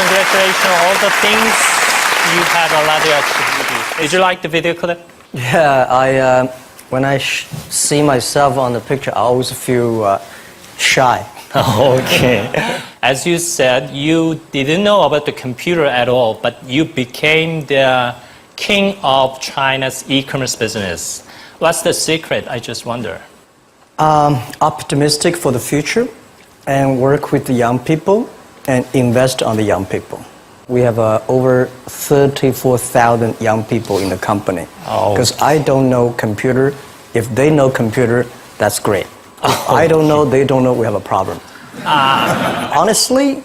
congratulations on all the things you had already achieved. Did you like the video clip? Yeah, when I see myself on the picture, I always feel shy. Okay. As you said, you didn't know about the computer at all, but you became the king of China's e-commerce business. What's the secret? I just wonder. Optimistic for the future and work with the young people and invest on the young people. We have over 34,000 young people in the company. Because I don't know computer. If they know computer, that's great. If I don't know, they don't know, we have a problem. Honestly,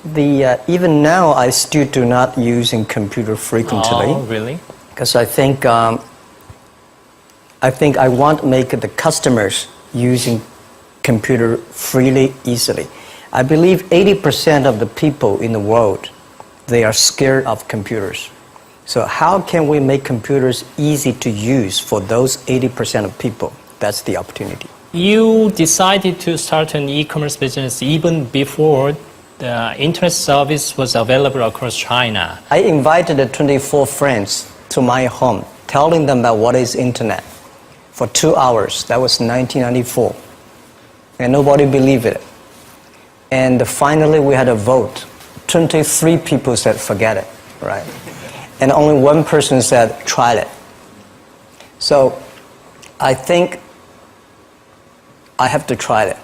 even now I still do not using computer frequently. Oh, really? Because I think I want to make the customers using computer freely, easily. I believe 80% of the people in the world, they are scared of computers. So how can we make computers easy to use for those 80% of people? That's the opportunity. You decided to start an e-commerce business even before the internet service was available across China. I invited 24 friends to my home, telling them about what is internet for 2 hours. That was 1994. And nobody believed it. And finally we had a vote. 23 people said, forget it, right? And only one person said, try it. So I think I have to try it.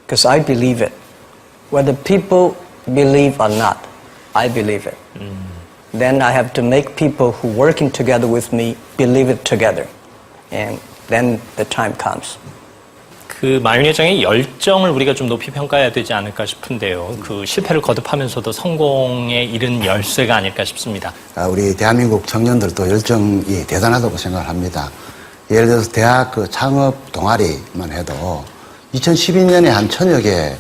Because I believe it. Whether people believe or not, I believe it. Then I have to make people who are working together with me believe it together. And then the time comes. 그 마윈 회장의 열정을 우리가 좀 높이 평가해야 되지 않을까 싶은데요. 그 실패를 거듭하면서도 성공에 이른 열쇠가 아닐까 싶습니다. 우리 대한민국 청년들도 열정이 대단하다고 생각을 합니다. 예를 들어서 대학 그 창업 동아리만 해도 2012년에 한 1,000여 개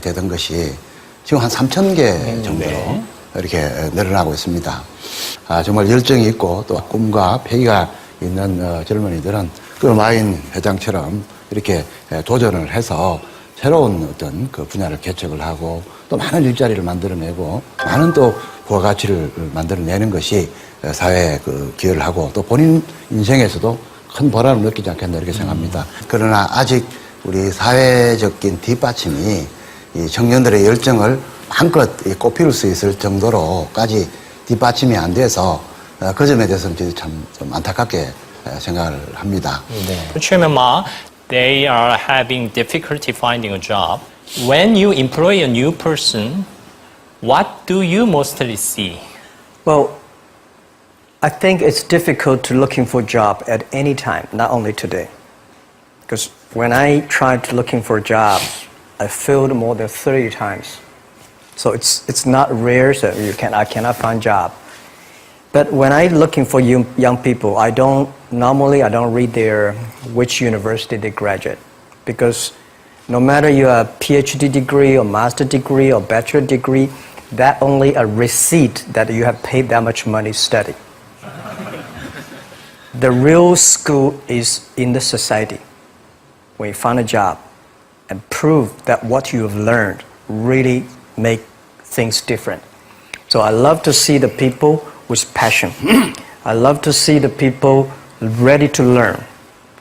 되던 것이 지금 한 3,000개 정도로 이렇게 늘어나고 있습니다. 정말 열정이 있고 또 꿈과 패기가 있는 젊은이들은 그 마윈 회장처럼 이렇게 도전을 해서 새로운 어떤 그 분야를 개척을 하고 또 많은 일자리를 만들어내고 많은 또 부가가치를 만들어내는 것이 사회에 그 기여를 하고 또 본인 인생에서도 큰 보람을 느끼지 않겠나 이렇게 생각합니다. 그러나 아직 우리 사회적인 뒷받침이 이 청년들의 열정을 한껏 꽃피울 수 있을 정도로까지 뒷받침이 안 돼서 그 점에 대해서는 참 좀 안타깝게 생각을 합니다. Chairman Ma, they are having difficulty finding a job. When you employ a new person, what do you mostly see? Well, I think it's difficult to looking for a job at any time, not only today. Because when I tried to looking for jobs, I failed more than 30 times. So it's not rare that I cannot find job. But when I looking for young people, I don't read which university they graduate. Because no matter you have a PhD degree or master degree or bachelor degree, that only a receipt that you have paid that much money to study. The real school is in the society. When you find a job and prove that what you have learned really make things different. So I love to see the people with passion. I love to see the people ready to learn.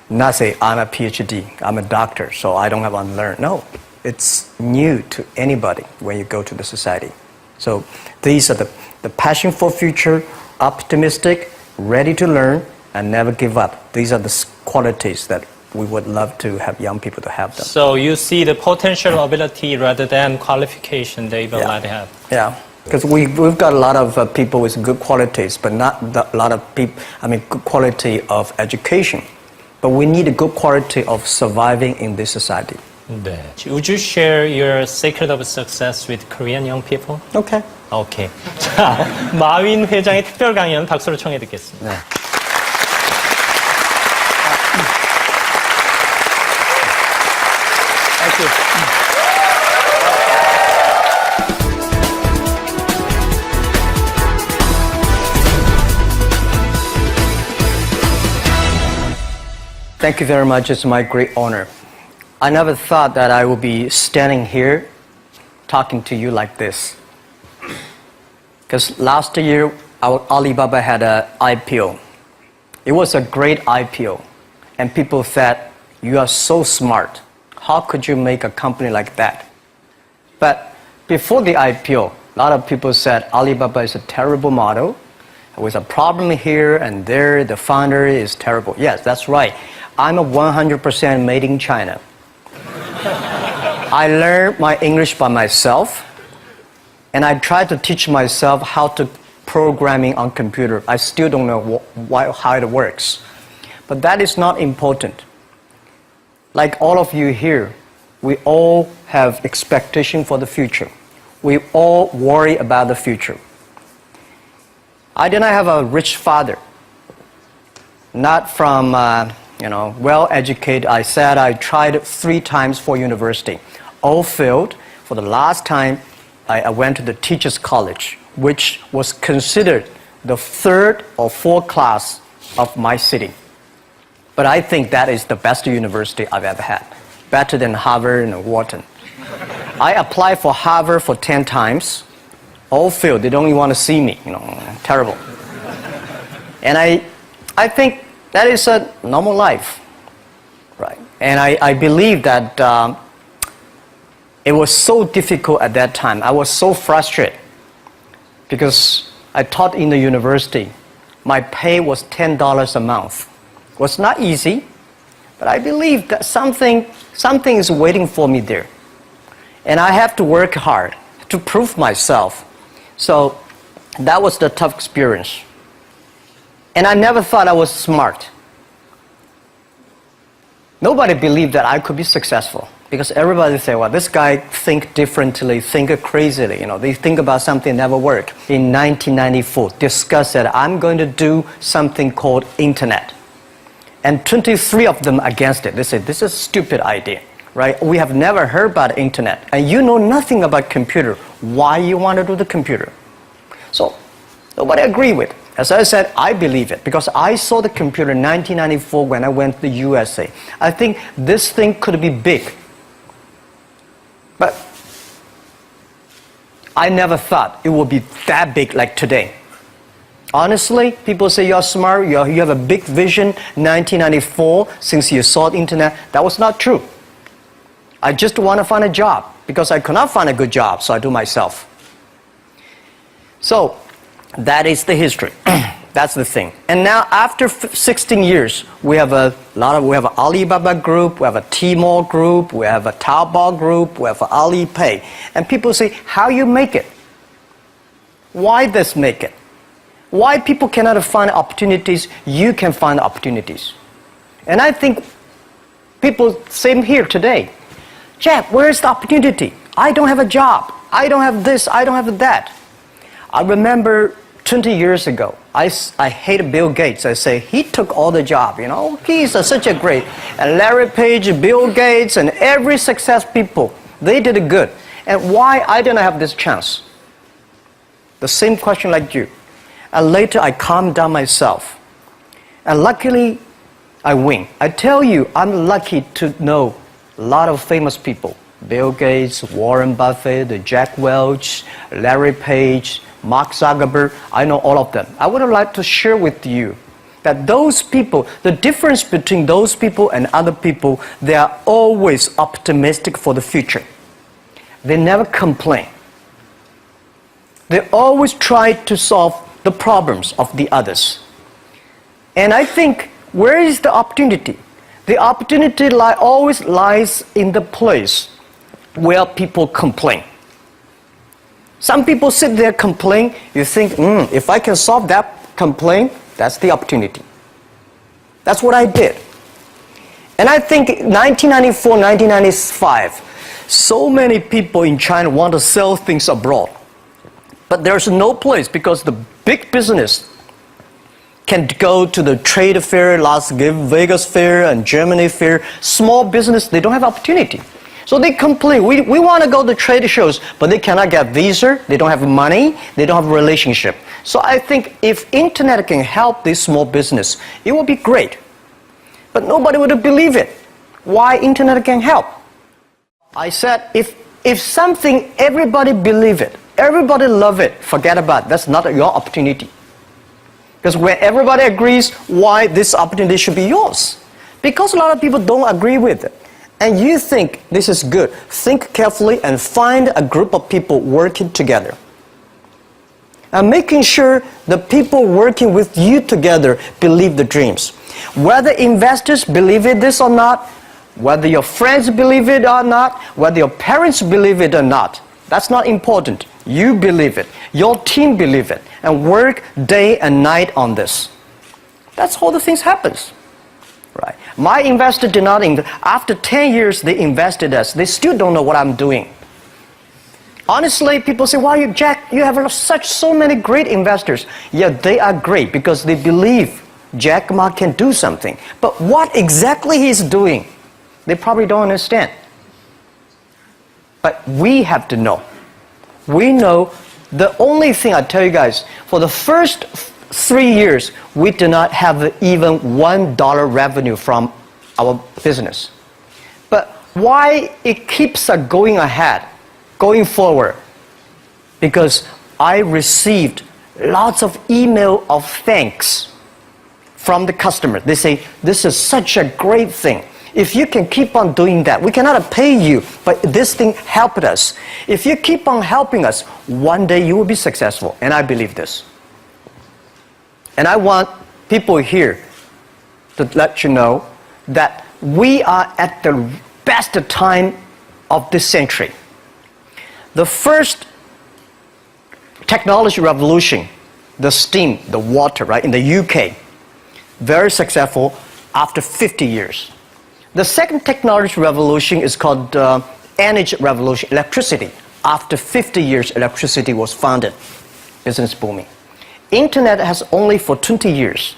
Not say, I'm a PhD, I'm a doctor, so I don't have to learn. No, it's new to anybody when you go to the society. So these are the passion for future, optimistic, ready to learn, and never give up. These are the qualities that we would love to have young people to have them. So you see the potential ability rather than qualification they will not have. Yeah, because we've got a lot of people with good qualities, but not a lot of people, good quality of education. But we need a good quality of surviving in this society. 네. Would you share your secret of success with Korean young people? Okay. Okay. 자, 마윈 회장의 특별 강연 박수로 청해 듣겠습니다. 네. Thank you. Thank you very much. It's my great honor. I never thought that I would be standing here talking to you like this. Because last year, our Alibaba had an IPO. It was a great IPO. And people said, you are so smart. How could you make a company like that? But before the IPO, a lot of people said Alibaba is a terrible model. There was a problem here and there. The founder is terrible. Yes, that's right. I'm a 100% made in China. I learned my English by myself. And I tried to teach myself how to programming on computer. I still don't know how it works. But that is not important. Like all of you here, we all have expectation for the future. We all worry about the future. I did not have a rich father. Not from, well-educated. I said I tried 3 times for university. All failed. For the last time, I went to the teacher's college, which was considered the 3rd or 4th class of my city. But I think that is the best university I've ever had. Better than Harvard and Wharton. I applied for Harvard for 10 times. All failed. They don't even want to see me. Terrible. And I think that is a normal life. Right? And I believe that it was so difficult at that time. I was so frustrated because I taught in the university. My pay was $10 a month. It was not easy, but I believe that something is waiting for me there. And I have to work hard to prove myself. So that was the tough experience. And I never thought I was smart. Nobody believed that I could be successful. Because everybody say, well, this guy think differently, think crazily. They think about something never work. In 1994, discussed that I'm going to do something called internet. And 23 of them against it. They said, this is a stupid idea, right? We have never heard about internet. And you know nothing about computer. Why you want to do the computer? So nobody agreed with it. As I said, I believe it because I saw the computer in 1994 when I went to the USA. I think this thing could be big. But I never thought it would be that big like today. Honestly, people say you're smart, you have a big vision. 1994, since you saw the internet, that was not true. I just want to find a job because I could not find a good job, so I do myself. So that is the history. That's the thing. And now after 16 years, we have an Alibaba group, we have a Tmall group, we have a Taobao group, we have an Alipay. And people say, how you make it? Why this make it? Why people cannot find opportunities, you can find opportunities. And I think people, same here today. Jeff, where is the opportunity? I don't have a job. I don't have this, I don't have that. I remember 20 years ago, I hated Bill Gates. I say, he took all the job, He's such a great. And Larry Page, Bill Gates, and every success people, they did it good. And why I didn't have this chance? The same question like you. And later I calmed down myself. And luckily, I win. I tell you, I'm lucky to know a lot of famous people. Bill Gates, Warren Buffett, Jack Welch, Larry Page, Mark Zuckerberg, I know all of them. I would like to share with you that those people, the difference between those people and other people, they are always optimistic for the future. They never complain. They always try to solve the problems of the others. And I think, where is the opportunity? The opportunity always lies in the place where people complain. Some people sit there complain, you think, if I can solve that complaint, that's the opportunity. That's what I did. And I think 1994, 1995, so many people in China want to sell things abroad. But there's no place because the big business can go to the trade fair, Las Vegas fair and Germany fair. Small business, they don't have opportunity. So they complain, we want to go to trade shows, but they cannot get visa, they don't have money, they don't have a relationship. So I think if internet can help this small business, it would be great. But nobody would believe it. Why internet can help? I said, if something everybody believe it, everybody love it, forget about it. That's not your opportunity. Because when everybody agrees, why this opportunity should be yours? Because a lot of people don't agree with it. And you think this is good. Think carefully and find a group of people working together. And making sure the people working with you together believe the dreams. Whether investors believe in this or not, whether your friends believe it or not, whether your parents believe it or not, that's not important. You believe it. Your team believe it. And work day and night on this. That's how the things happens. Right. My investor did not, after 10 years they invested us. They still don't know what I'm doing. Honestly, people say, "Why, Jack, you have so many great investors." Yeah, they are great because they believe Jack Ma can do something. But what exactly he's doing, they probably don't understand. But we have to know. We know the only thing I tell you guys, for the first 3 years, we did not have even $1 revenue from our business. But why it keeps us going ahead, going forward? Because I received lots of email of thanks from the customer. They say, "This is such a great thing. If you can keep on doing that, we cannot pay you, but this thing helped us. If you keep on helping us, one day you will be successful." And I believe this. And I want people here to let you know that we are at the best time of this century. The first technology revolution, the steam, the water, right, in the UK, very successful after 50 years. The second technology revolution is called energy revolution, electricity. After 50 years, electricity was founded, business booming. Internet has only for 20 years.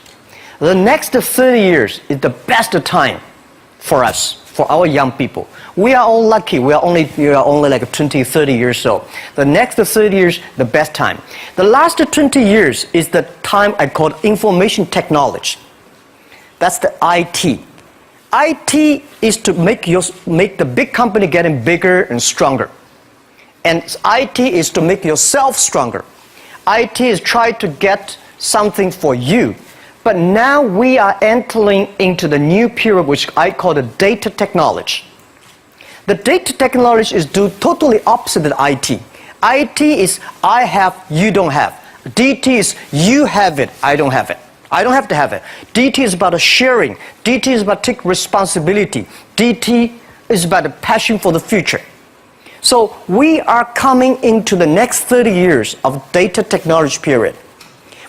The next 30 years is the best time for us, for our young people. We are all lucky. We are only like 20, 30 years old. The next 30 years, the best time. The last 20 years is the time I call information technology. That's the IT. IT is to make the big company getting bigger and stronger. And IT is to make yourself stronger. IT is trying to get something for you. But now we are entering into the new period, which I call the data technology. The data technology is totally opposite of IT. IT is I have, you don't have. DT is you have it, I don't have it. I don't have to have it. DT is about sharing. DT is about taking responsibility. DT is about a passion for the future. So we are coming into the next 30 years of data technology period,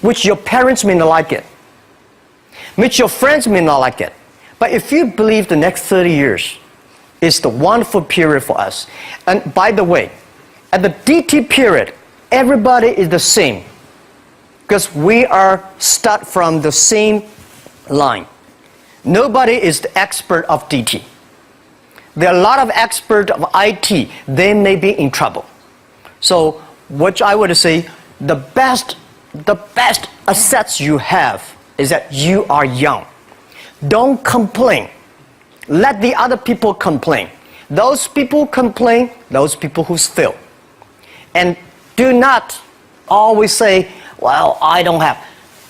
which your parents may not like it, which your friends may not like it. But if you believe the next 30 years is the wonderful period for us. And by the way, at the DT period, everybody is the same because we are start from the same line. Nobody is the expert of DT. There are a lot of experts of IT. They may be in trouble. So what I would say, the best assets you have is that you are young. Don't complain. Let the other people complain. Those people complain, those people who fail. And do not always say, "Well, I don't have."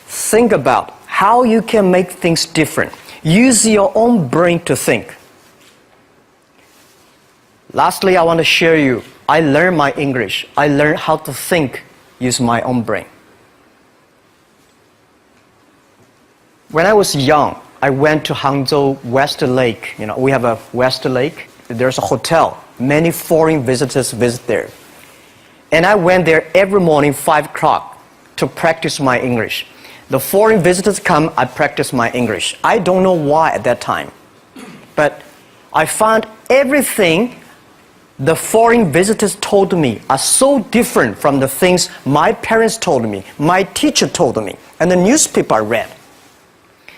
Think about how you can make things different. Use your own brain to think. Lastly, I want to share you, I learned my English. I learned how to think using my own brain. When I was young, I went to Hangzhou West Lake. You know, we have a West Lake. There's a hotel. Many foreign visitors visit there. And I went there every morning, 5 o'clock, to practice my English. The foreign visitors come, I practice my English. I don't know why at that time. But I found everything the foreign visitors told me are so different from the things my parents told me, my teacher told me, and the newspaper I read.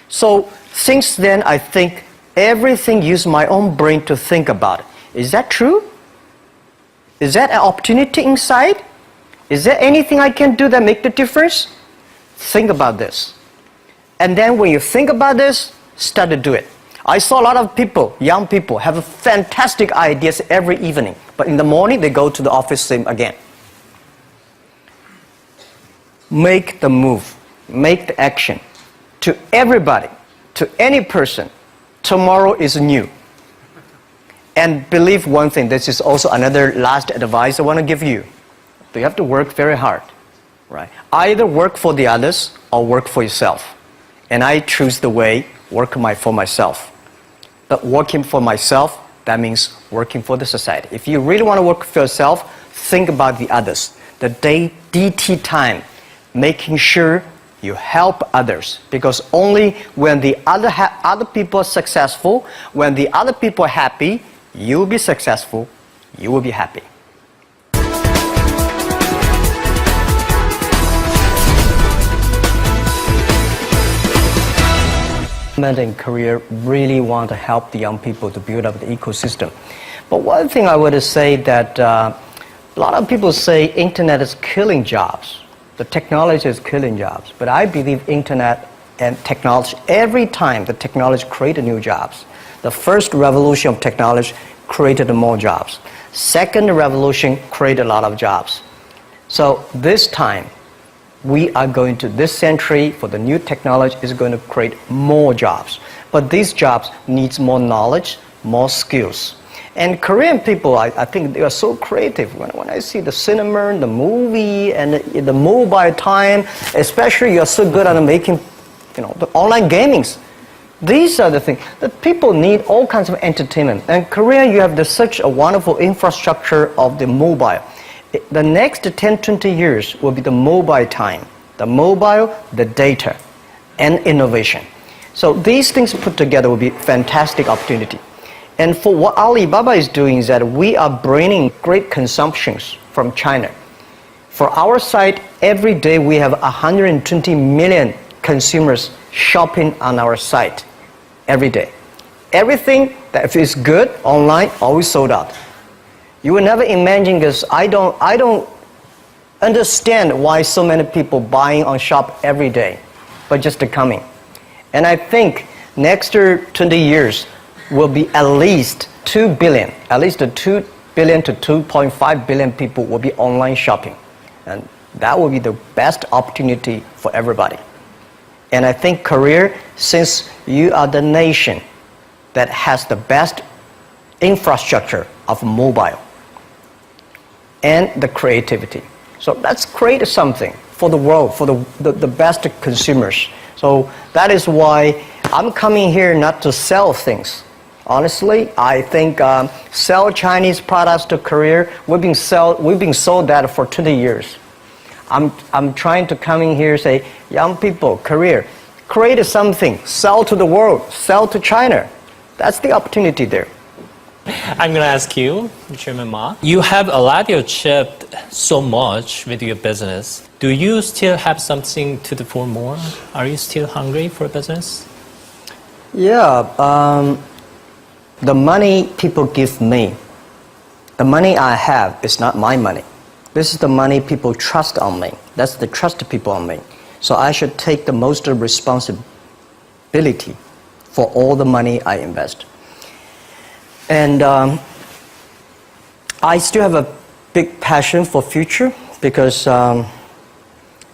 So since then, I think everything use my own brain to think about it. Is that true? Is that an opportunity inside? Is there anything I can do that make the difference? Think about this. And then when you think about this, start to do it. I saw a lot of people, young people, have fantastic ideas every evening. But in the morning, they go to the office same again. make the move, make the action to everybody, to any person. Tomorrow is new. And believe one thing, this is also another last advice I want to give you. You have to work very hard, right? Either work for the others or work for yourself. And I choose the way, work for myself. But working for myself, that means working for the society. If you really want to work for yourself, think about the others. The DT time, making sure you help others. Because only when the other people are successful, when the other people are happy, you will be successful, you will be happy. In Korea really want to help the young people to build up the ecosystem. But one thing I would say that a lot of people say internet is killing jobs. The technology is killing jobs. But I believe internet and technology, every time the technology created new jobs. The first revolution of technology created more jobs. Second revolution created a lot of jobs. So this time, we are going to, this century, for the new technology, is going to create more jobs. But these jobs needs more knowledge, more skills. And Korean people, I think they are so creative. When I see the cinema, the movie, and the mobile time, especially you are so good at making, the online gamings. These are the things that people need, all kinds of entertainment. And Korea, you have such a wonderful infrastructure of the mobile. The next 10, 20 years will be the mobile time. The mobile, the data, and innovation. So these things put together will be fantastic opportunity. And for what Alibaba is doing is that we are bringing great consumptions from China. For our site, every day we have 120 million consumers shopping on our site. Every day. Everything that is good online, always sold out. You will never imagine this. I don't understand why so many people buying on shop every day, but just coming. And I think next 20 years will be at least 2 billion, at least 2 billion to 2.5 billion people will be online shopping. And that will be the best opportunity for everybody. And I think Korea, since you are the nation that has the best infrastructure of mobile and the creativity. So let's create something for the world, for the best consumers. So that is why I'm coming here not to sell things. Honestly, I think sell Chinese products to Korea, we've been sold that for 20 years. I'm trying to come in here and say, young people, Korea, create something, sell to the world, sell to China. That's the opportunity there. I'm going to ask you, Chairman Ma. You have a lot achieved so much with your business. Do you still have something to do for more? Are you still hungry for business? Yeah, the money people give me, the money I have is not my money. This is the money people trust on me. That's the trust people on me. So I should take the most responsibility for all the money I invest. And I still have a big passion for future because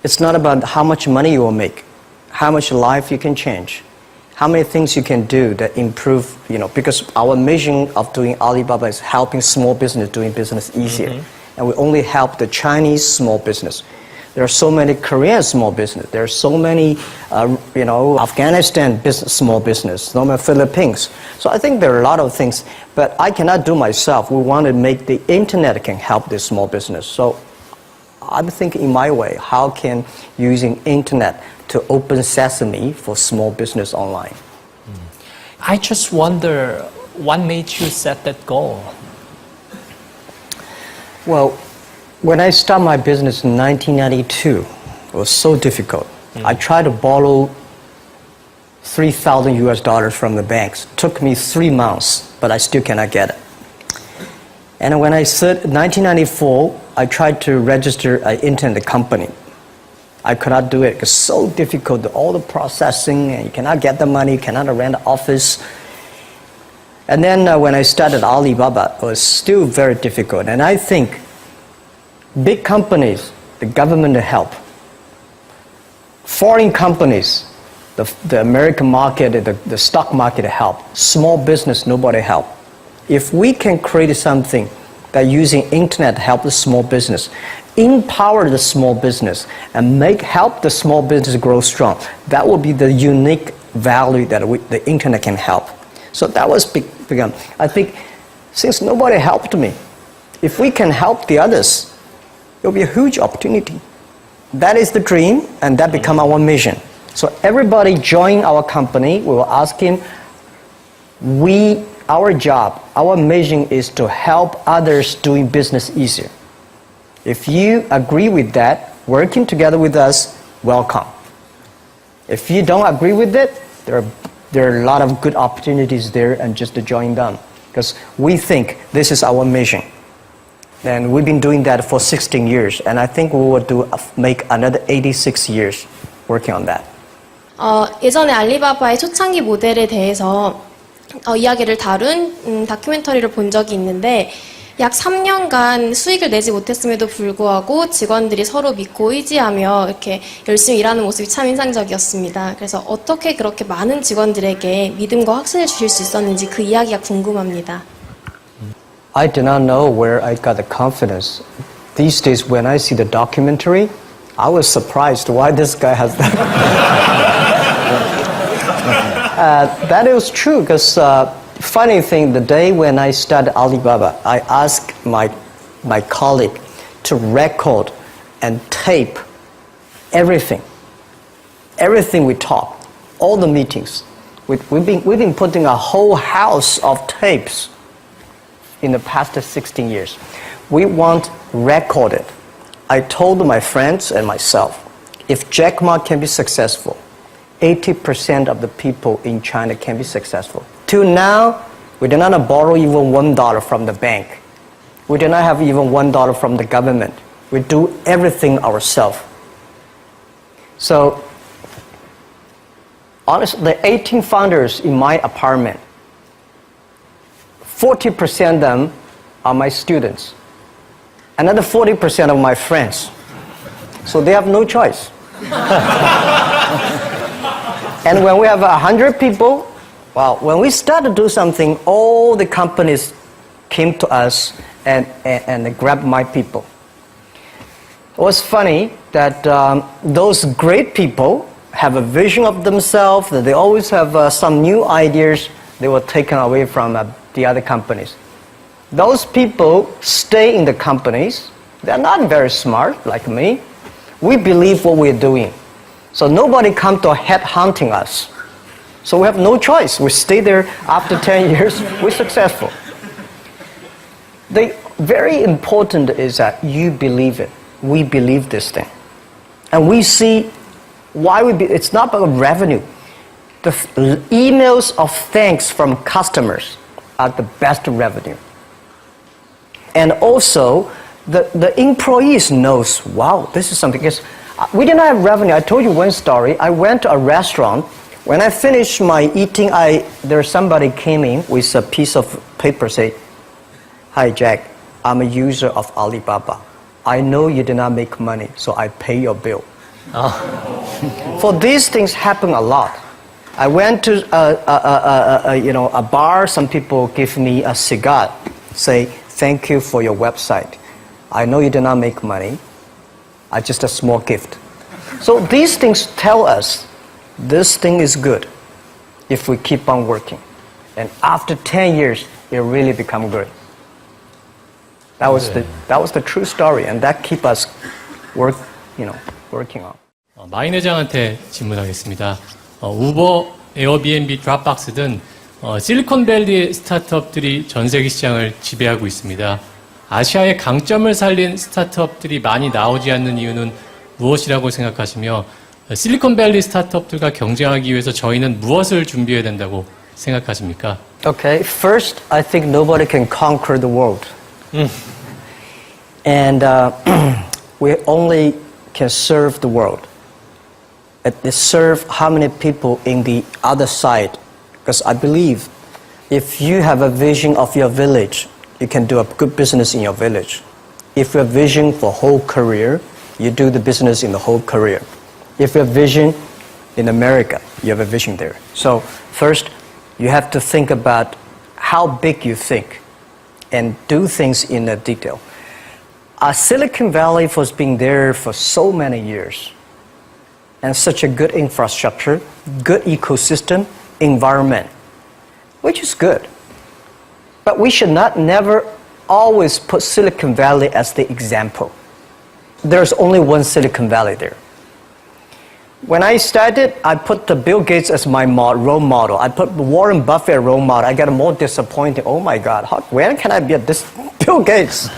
it's not about how much money you will make, how much life you can change, how many things you can do that improve, because our mission of doing Alibaba is helping small business doing business easier. Mm-hmm. And we only help the Chinese small business. There are so many Korean small business. There are so many, Afghanistan small business, so many Philippines. So I think there are a lot of things, but I cannot do myself. We want to make the internet can help this small business. So I'm thinking in my way, how can using internet to open sesame for small business online? I just wonder, what made you set that goal? Well, when I started my business in 1992, it was so difficult. I tried to borrow $3,000 US from the banks. It took me 3 months, but I still cannot get it. And when I said 1994, I tried to register an internet company. I could not do it. It's so difficult, all the processing, and you cannot get the money, you cannot rent an office. And then when I started Alibaba, it was still very difficult. And I think big companies, the government help. Foreign companies, the American market, the stock market help. Small business, nobody help. If we can create something that using internet help the small business, empower the small business, and help the small business grow strong, that will be the unique value that the internet can help. So that was begun. I think since nobody helped me, if we can help the others, it will be a huge opportunity. That is the dream, and that become our mission. So everybody join our company, we will ask him, our job, our mission is to help others doing business easier. If you agree with that, working together with us, welcome. If you don't agree with it, there are a lot of good opportunities there, and just to join them. Because we think this is our mission. And we've been doing that for 16 years. And I think we will make another 86 years working on that. 예전에 알리바바의 초창기 모델에 대해서 이야기를 다룬 다큐멘터리를 본 적이 있는데 약 3년간 수익을 내지 못했음에도 불구하고 직원들이 서로 믿고 의지하며 이렇게 열심히 일하는 모습이 참 인상적이었습니다. 그래서 어떻게 그렇게 많은 직원들에게 믿음과 확신을 주실 수 있었는지 그 이야기가 궁금합니다. I do not know where I got the confidence. These days when I see the documentary, I was surprised why this guy has that. That is true because funny thing, the day when I started Alibaba, I asked my colleague to record and tape everything we talk, all the meetings. We've been putting a whole house of tapes in the past 16 years. We want recorded. I told my friends and myself, if Jack Ma can be successful, 80% of the people in China can be successful. Till now, we did not borrow even $1 from the bank. We did not have even $1 from the government. We do everything ourselves. So, honestly, the 18 founders in my apartment, 40% of them are my students. Another 40% of my friends. So they have no choice. And when we have 100 people, well, when we start to do something, all the companies came to us and they grabbed my people. It was funny that those great people have a vision of themselves, that they always have some new ideas. They were taken away from the other companies. Those people stay in the companies. They're not very smart like me. We believe what we're doing. So nobody come to head hunting us. So we have no choice. We stay there after 10 years, we're successful. The very important is that you believe it. We believe this thing. And we see why it's not about revenue. The emails of thanks from customers are the best revenue. And also, the employees knows, wow, this is something. Because we didn't have revenue. I told you one story. I went to a restaurant. When I finished my eating, somebody came in with a piece of paper, say, "Hi, Jack, I'm a user of Alibaba. I know you did not make money, so I pay your bill." For these things happen a lot. I went to a bar. Some people give me a cigar, say, "Thank you for your website. I know you did not make money. Just a small gift." So these things tell us this thing is good if we keep on working. And after 10 years, it really become good. That was the true story, and that keep us working on. 마인 회장한테 질문하겠습니다. 우버, 에어비앤비, 드랍박스 등 실리콘밸리 스타트업들이 전 세계 시장을 지배하고 있습니다. 아시아의 강점을 살린 스타트업들이 많이 나오지 않는 이유는 무엇이라고 생각하시며 실리콘밸리 스타트업들과 경쟁하기 위해서 저희는 무엇을 준비해야 된다고 생각하십니까? Okay, first, I think nobody can conquer the world. And we only can serve the world. Serve how many people in the other side? Because I believe if you have a vision of your village, you can do a good business in your village. If you have a vision for whole career, you do the business in the whole career. If you have vision in America, you have a vision there. So first, you have to think about how big you think and do things in a detail. Silicon Valley was being there for so many years and such a good infrastructure, good ecosystem, environment, which is good. But we should not never always put Silicon Valley as the example. There's only one Silicon Valley there. When I started, I put the Bill Gates as my role model. I put Warren Buffett role model. I got more disappointed. Oh my God, when can I be this Bill Gates?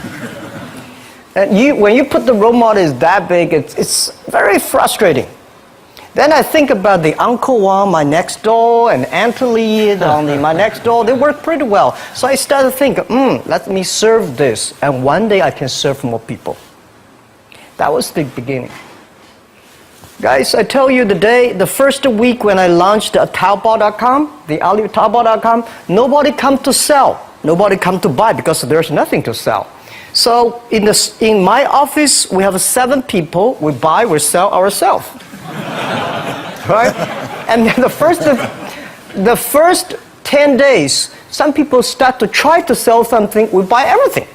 And when you put the role model is that big, it's very frustrating. Then I think about the Uncle Wang, my next door, and Anthony, my next door. They work pretty well. So I started thinking, let me serve this, and one day I can serve more people. That was the beginning. Guys, I tell you the first week when I launched Taobao.com, the Taobao.com, nobody come to sell. Nobody come to buy because there's nothing to sell. So in my office, we have 7 people. We buy, we sell ourselves. Right? And then the first 10 days, some people start to try to sell something. We buy everything.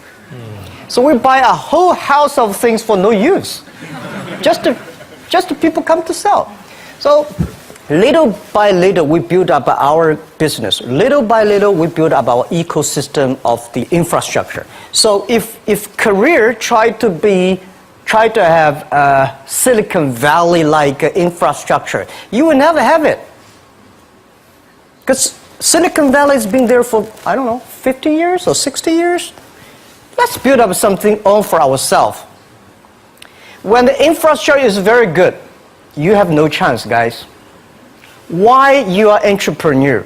So we buy a whole house of things for no use. Just to people come to sell. So little by little, we build up our business. Little by little, we build up our ecosystem of the infrastructure. So if Korea tried to have a Silicon Valley-like infrastructure, you will never have it. Because Silicon Valley has been there for, 50 years or 60 years. Let's build up something all for ourselves. When the infrastructure is very good, you have no chance, guys. Why you are entrepreneur?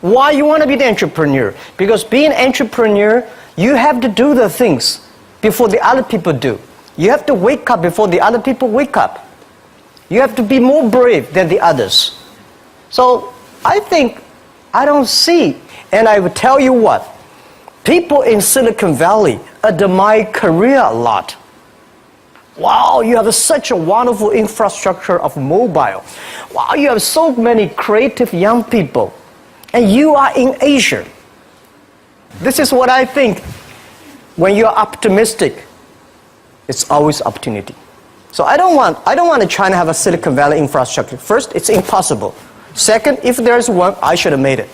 Why you want to be the entrepreneur? Because being an entrepreneur, you have to do the things before the other people do. You have to wake up before the other people wake up. You have to be more brave than the others. So I think I don't see, and I will tell you what, people in Silicon Valley admire Korea a lot. Wow, you have such a wonderful infrastructure of mobile. Wow, you have so many creative young people. And you are in Asia. This is what I think. When you're optimistic, it's always opportunity. So I don't want China to have a Silicon Valley infrastructure. First, it's impossible. Second, if there's one, I should have made it.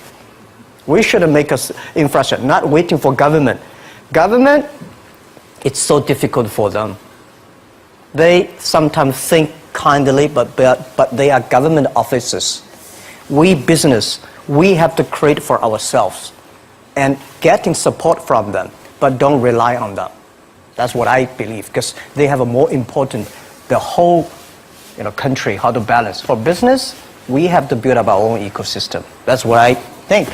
We should have made an infrastructure, not waiting for government. Government, it's so difficult for them. They sometimes think kindly, but they are government officers. We business, we have to create for ourselves and getting support from them, but don't rely on them. That's what I believe, because they have a more important, the whole country, how to balance. For business, we have to build up our own ecosystem. That's what I think.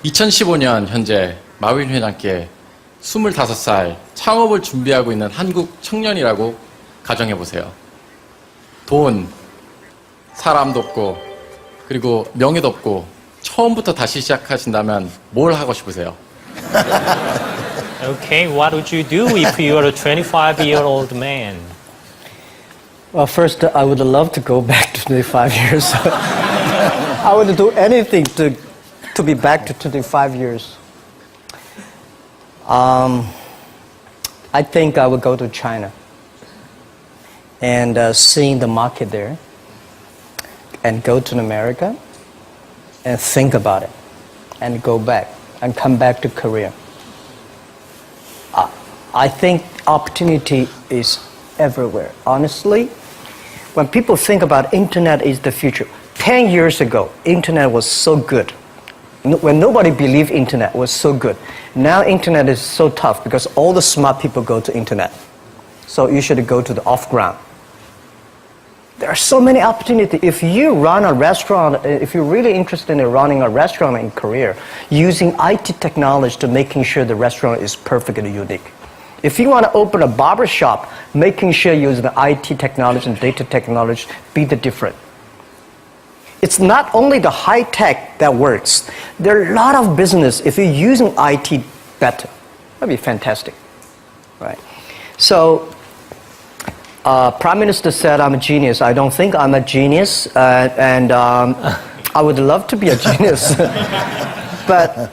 2015년 현재 마윈 회장께 25살 창업을 준비하고 있는 한국 청년이라고 가정해보세요. 돈, 사람도 없고, 그리고 명예도 없고, 처음부터 다시 시작하신다면 뭘 하고 싶으세요? Okay, what would you do if you were a 25-year-old man? Well, first, I would love to go back to 25 years. I would do anything to be back to 25 years. I think I would go to China and seeing the market there, and go to America and think about it, and go back and come back to Korea. I think opportunity is everywhere. Honestly, when people think about internet is the future, 10 years ago, internet was so good. When nobody believed internet was so good. Now internet is so tough because all the smart people go to internet. So you should go to the off-ground. There are so many opportunities. If you run a restaurant, if you're really interested in running a restaurant in Korea, using IT technology to making sure the restaurant is perfectly unique. If you want to open a barber shop, making sure you use the IT technology and data technology, be the different. It's not only the high tech that works. There are a lot of business if you're using IT better. That'd be fantastic, right? So Prime Minister said I'm a genius. I don't think I'm a genius, and I would love to be a genius. But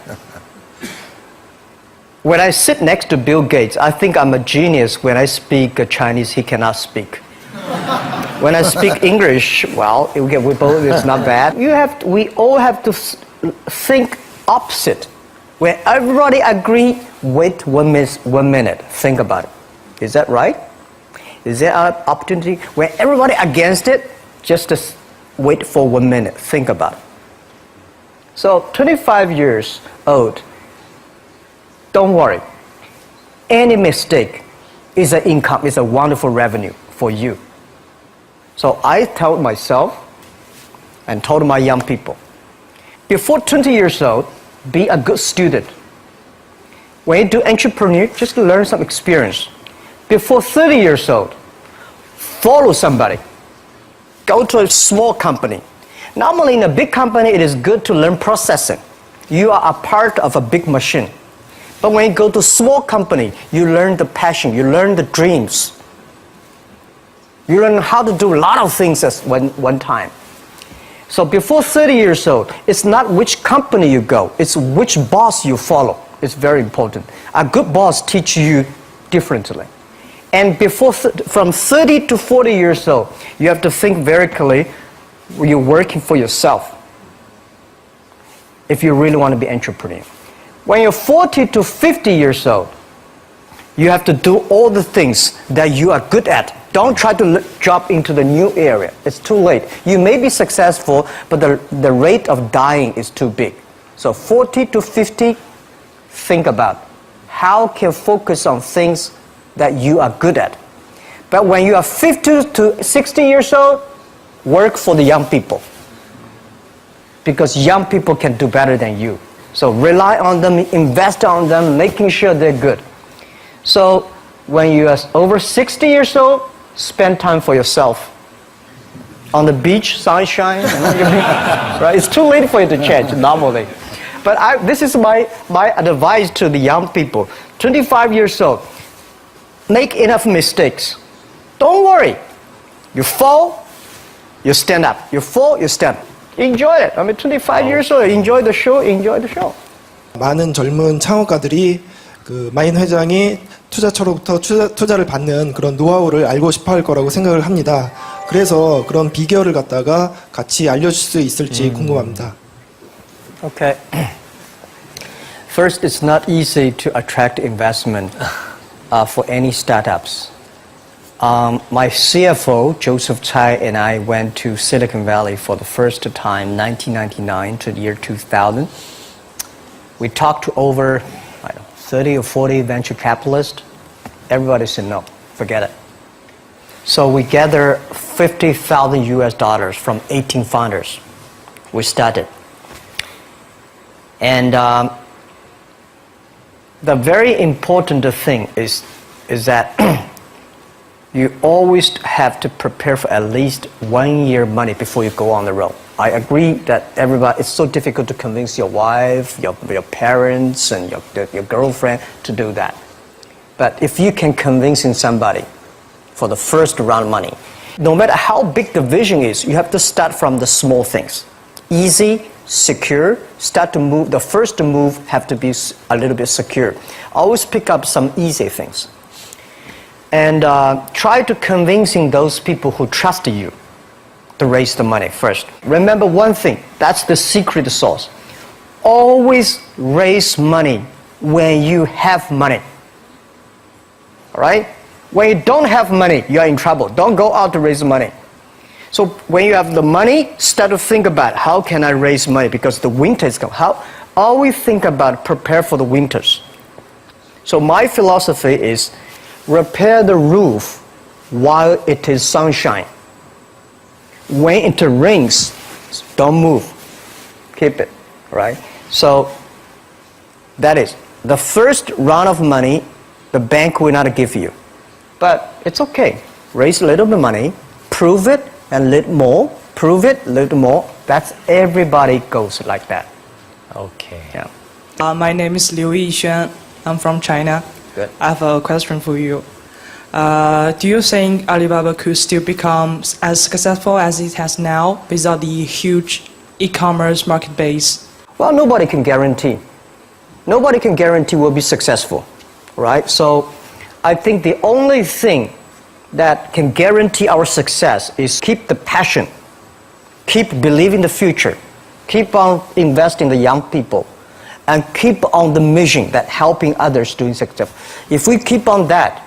when I sit next to Bill Gates, I think I'm a genius. When I speak Chinese, he cannot speak. When I speak English, well, it's not bad. We all have to think opposite. When everybody agree, wait 1 minute, think about it. Is that right? Is there an opportunity? When everybody against it, just wait for 1 minute, think about it. So 25 years old, don't worry. Any mistake is an income, is a wonderful revenue for you. So I told myself and told my young people, before 20 years old, be a good student. When you do entrepreneur, just learn some experience. Before 30 years old, follow somebody. Go to a small company. Normally in a big company, it is good to learn processing. You are a part of a big machine. But when you go to a small company, you learn the passion, you learn the dreams. You learn how to do a lot of things at one time. So before 30 years old, it's not which company you go, it's which boss you follow. It's very important. A good boss teaches you differently. And from 30 to 40 years old, you have to think very clearly, you're working for yourself if you really want to be an entrepreneur. When you're 40 to 50 years old, you have to do all the things that you are good at. Don't try to jump into the new area. It's too late. You may be successful, but the rate of dying is too big. So 40 to 50, think about how can you focus on things that you are good at. But when you are 50 to 60 years old, work for the young people. Because young people can do better than you. So rely on them, invest on them, making sure they're good. So when you are over 60 years old, spend time for yourself. On the beach, sunshine, right? It's too late for you to change normally. But this is my advice to the young people. 25 years old, make enough mistakes. Don't worry. You fall, you stand up. You fall, you stand up. Enjoy it. 25 years old, enjoy the show. 많은 젊은 창업가들이 그 마인 회장이 투자처로부터 투자를 받는 그런 노하우를 알고 싶어 할 거라고 생각을 합니다. 그래서 그런 비결을 갖다가 같이 알려줄 수 있을지 궁금합니다. Okay. First, it's not easy to attract investment for any startups. My CFO, Joseph Tsai, and I went to Silicon Valley for the first time, 1999 to the year 2000. We talked to over 30 or 40 venture capitalists. Everybody said no, forget it. So we gathered $50,000 from 18 founders. We started. And the very important thing is that you always have to prepare for at least 1 year money before you go on the road. I agree that it's so difficult to convince your wife, your parents, and your girlfriend to do that. But if you can convince somebody for the first round of money, no matter how big the vision is, you have to start from the small things. Easy, secure, start to move. The first move have to be a little bit secure. Always pick up some easy things. And try to convincing those people who trust you to raise the money first. Remember one thing, that's the secret sauce. Always raise money when you have money. All right? When you don't have money, you're in trouble. Don't go out to raise money. So when you have the money, start to think about how can I raise money because the winter is coming. Always think about prepare for the winters. So my philosophy is repair the roof while it is sunshine. When it rains, don't move. Keep it, right? So that is the first round of money, the bank will not give you. But it's okay. Raise a little bit of money, prove it, and a little more, prove it, a little more. That's everybody goes like that. Okay. Yeah. My name is Liu Yixuan. I'm from China. Good. I have a question for you. Do you think Alibaba could still become as successful as it has now without the huge e-commerce market base? Well, nobody can guarantee. Nobody can guarantee we'll be successful, right? So I think the only thing that can guarantee our success is keep the passion, keep believing the future, keep on investing in the young people, and keep on the mission that helping others doing success. If we keep on that,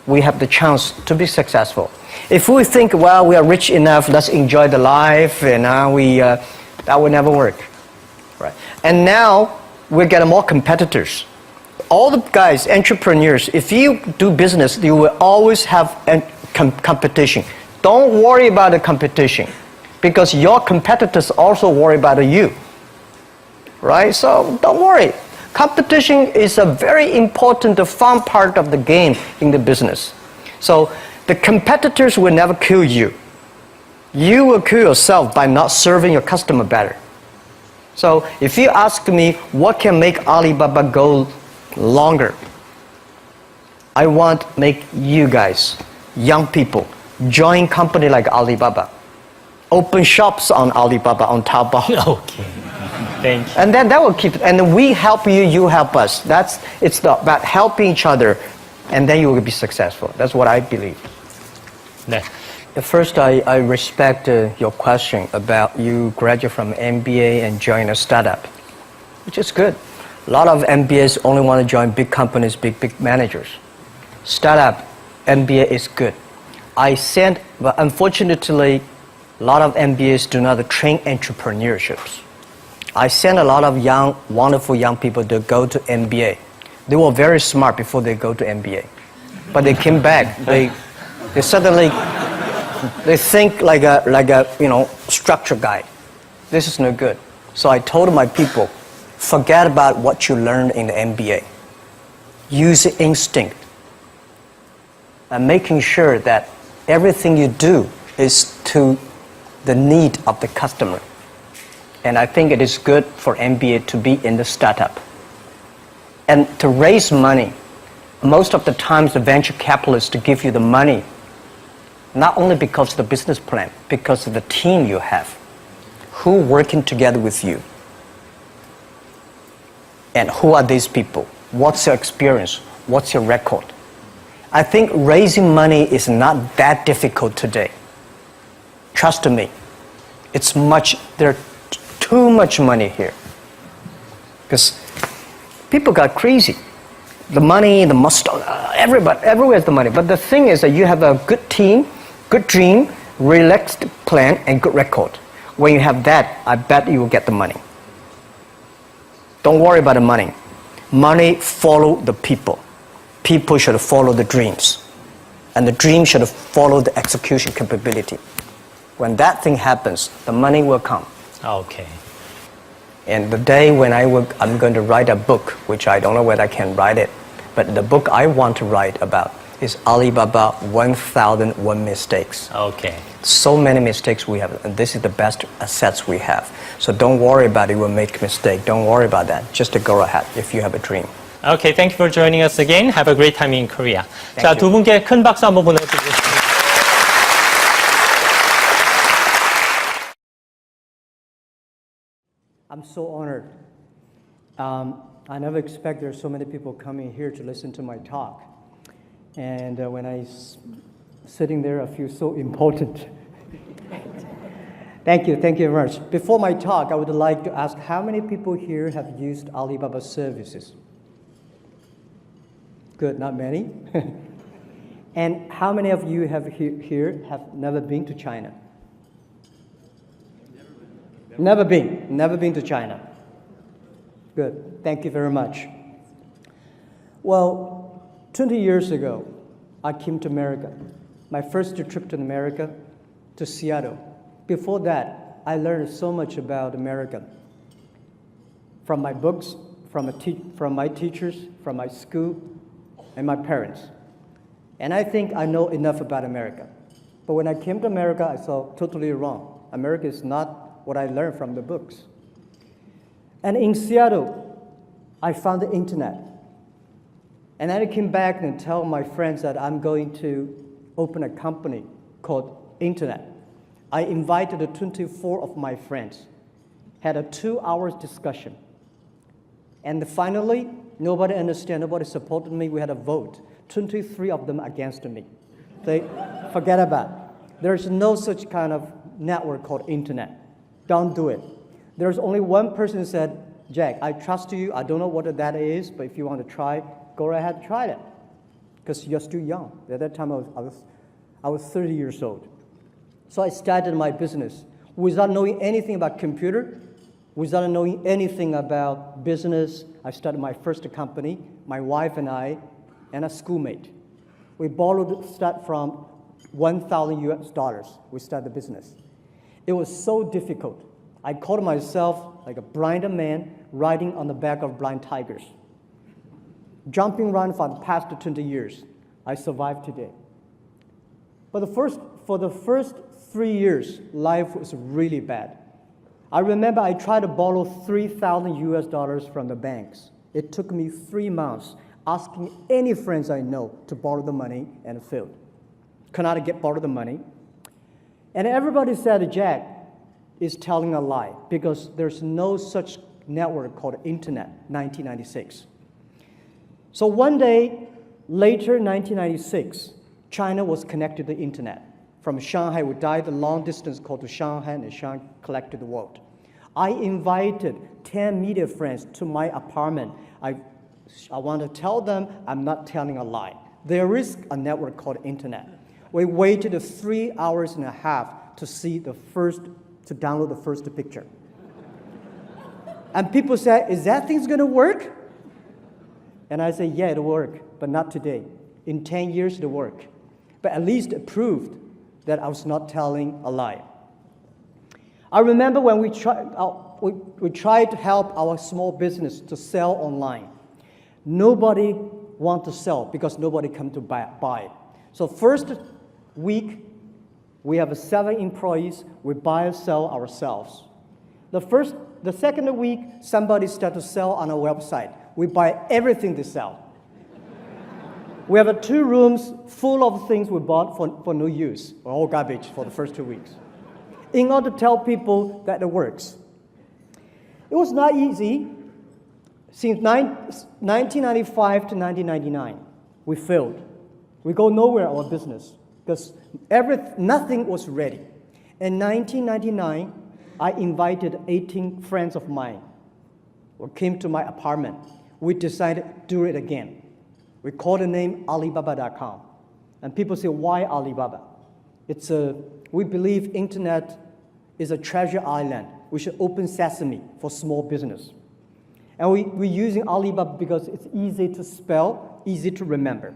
we have the chance to be successful. If we think, well, we are rich enough, let's enjoy the life, and that will never work. Right. And now we're getting more competitors. All the guys, entrepreneurs, if you do business, you will always have competition. Don't worry about the competition because your competitors also worry about you. Right? So don't worry. Competition is a very important, fun part of the game in the business. So the competitors will never kill you. You will kill yourself by not serving your customer better. So if you ask me what can make Alibaba go longer, I want to make you guys, young people, join company like Alibaba. Open shops on Alibaba, on Taobao. Okay. Thank you. And then that will keep, and we help you, you help us. It's about helping each other, and then you will be successful. That's what I believe. 네. First, I respect your question about you graduate from MBA and join a startup, which is good. A lot of MBAs only want to join big companies, big managers. Startup, MBA is good. But unfortunately, a lot of MBAs do not train entrepreneurships. I sent a lot of young, wonderful young people to go to MBA. They were very smart before they go to MBA. But they came back, they suddenly, they think like a structure guy. This is no good. So I told my people, forget about what you learned in the MBA. Use instinct. And making sure that everything you do is to the need of the customer. And I think it is good for MBA to be in the startup. And to raise money, most of the times the venture capitalists to give you the money, not only because of the business plan, because of the team you have, who working together with you. And who are these people? What's your experience? What's your record? I think raising money is not that difficult today. Trust me. There's too much money here. Because people got crazy. The money, the muscle, everywhere is the money. But the thing is that you have a good team, good dream, relaxed plan, and good record. When you have that, I bet you will get the money. Don't worry about the money. Money follow the people. People should follow the dreams. And the dream should follow the execution capability. When that thing happens, the money will come. Okay. And the day when I'm going to write a book, which I don't know whether I can write it, but the book I want to write about is Alibaba 1001 Mistakes. Okay. So many mistakes we have, and this is the best assets we have. So don't worry about it, we'll make a mistake. Don't worry about that. Just to go ahead if you have a dream. Okay, thank you for joining us again. Have a great time in Korea. 자, you. 두 분께 큰 박수 한번 보내드리겠습니다. I'm so honored. I never expect there's so many people coming here to listen to my talk. And when sitting there, I feel so important. Thank you very much. Before my talk, I would like to ask how many people here have used Alibaba services? Good, not many. And how many of you here have never been to China? Never been to China. Good, thank you very much. Well, 20 years ago, I came to America. My first trip to America, to Seattle. Before that, I learned so much about America. From my books, from my teachers, from my school, and my parents. And I think I know enough about America. But when I came to America, I saw totally wrong. America is not what I learned from the books. And in Seattle, I found the internet. And then I came back and tell my friends that I'm going to open a company called Internet. I invited the 24 of my friends, had a 2-hour discussion. And finally, nobody understood, nobody supported me. We had a vote. 23 of them against me. They forget about it. There's no such kind of network called Internet. Don't do it. There's only one person who said, Jack, I trust you. I don't know what that is, but if you want to try, go ahead, try it. Because you're still young. At that time, I was 30 years old. So I started my business without knowing anything about computer, without knowing anything about business. I started my first company, my wife and I, and a schoolmate. We start from $1,000. We started the business. It was so difficult. I called myself like a blind man riding on the back of blind tigers. Jumping around for the past 20 years. I survived today. But for the first 3 years, life was really bad. I remember I tried to borrow $3,000 from the banks. It took me 3 months asking any friends I know to borrow the money and failed. Could not borrow the money. And everybody said Jack is telling a lie because there's no such network called Internet, 1996. So one day, later 1996, China was connected to the Internet. From Shanghai, we died the long distance called to Shanghai, and Shanghai collected the world. I invited 10 media friends to my apartment. I want to tell them I'm not telling a lie. There is a network called Internet. We waited 3 hours and a half to download the first picture. And people said, is that thing going to work? And I said, yeah, it'll work, but not today. In 10 years, it'll work. But at least it proved that I was not telling a lie. I remember when we tried to help our small business to sell online. Nobody want to sell because nobody come to buy. So first week, we have 7 employees. We buy and sell ourselves. The second week, somebody start to sell on our website. We buy everything they sell. We have 2 rooms full of things we bought for no use, all garbage for the first 2 weeks, in order to tell people that it works. It was not easy. Since 1995 to 1999, we failed. We go nowhere our business because nothing was ready. In 1999, I invited 18 friends of mine who came to my apartment. We decided to do it again. We called the name Alibaba.com. And people say, why Alibaba? We believe Internet is a treasure island. We should open sesame for small business. And we're using Alibaba because it's easy to spell, easy to remember.